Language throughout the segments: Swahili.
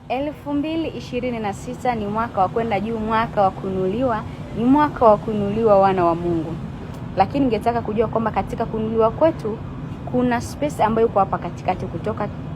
2026 ni mwaka wa kwenda juu, mwaka wa kuinuliwa, ni mwaka wa kuinuliwa wana wa Mungu. Lakini ningetaka kujua kwamba katika kuinuliwa kwetu kuna space ambayo iko hapa katikati,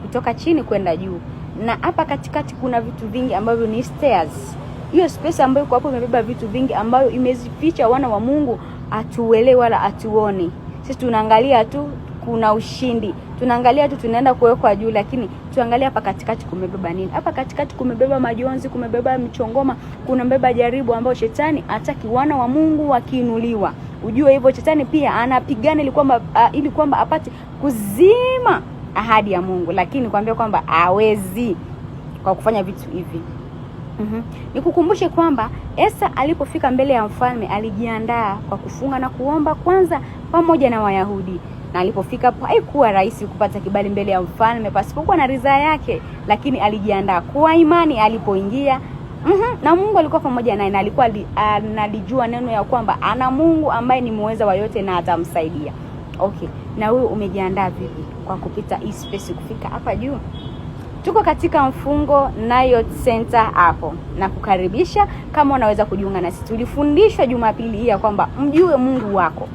kutoka chini kwenda juu. Na hapa katikati kuna vitu vingi ambavyo ni stairs. Hiyo space ambayo iko hapo imebeba vitu vingi ambayo imezificha wana wa Mungu atuelewe wala atuone. Sisi tunaangalia tu kuna ushindi, tunaangalia tu tunaenda kuwekwa juu, lakini tuangalia hapa katikati kumebeba nini. Hapa katikati kumebeba majonzi, kumebeba michongoma, kunabeba jaribu ambao shetani hataki wana wa Mungu wakiinuliwa. Ujue hivyo shetani pia anapigana ili kwamba apate kuzima ahadi ya Mungu, lakini kuambia kwamba hawezi kwa kufanya vitu hivi. Nikukumbushe kwamba Esta alipofika mbele ya mfalme alijiandaa kwa kufunga na kuomba kwanza pamoja na Wayahudi. Na alipofika hapo haikuwa rahisi kupata kibali mbele ya mfalme pasipokuwa na ridhaa yake, lakini alijiandaa kwa imani alipoingia. Na Mungu alikuwa pamoja naye, na alikuwa analijua neno ya kwamba ana Mungu ambaye ni muweza wa yote na atamsaidia. Okay, na wewe umejiandaa vipi kwa kupita hii space kufika hapa juu? Tuko katika mfungo Nayo Center hapo, na kukaribisha kama unaweza kujiunga nasi. Tulifundishwa Jumapili hii ya kwamba mjue Mungu wako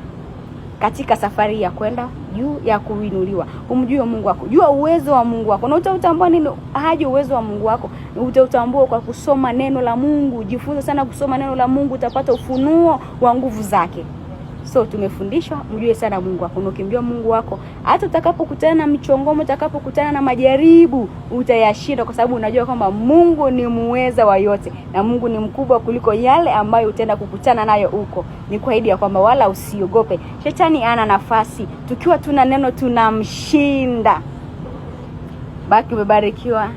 katika safari ya kwenda juu ya kuinuliwa. Umjue Mungu wako, jua uwezo wa Mungu wako. Na utautambua nini haje uwezo wa Mungu wako? Utautambua kwa kusoma neno la Mungu. Jifunze sana kusoma neno la Mungu, utapata ufunuo wa nguvu zake. So tumefundishwa mjue sana Mungu wako. Na ukimjua Mungu wako, hata utakapokutana na michongomo, utakapokutana na majaribu, utayashinda kwa sababu unajua kwamba Mungu ni muweza wa yote na Mungu ni mkubwa kuliko yale ambayo utaenda kukutana nayo huko. Ni kuahidi ya kwamba wala usiogope. Shetani ana nafasi. Tukiwa tuna neno tunamshinda. Baki umebarikiwa.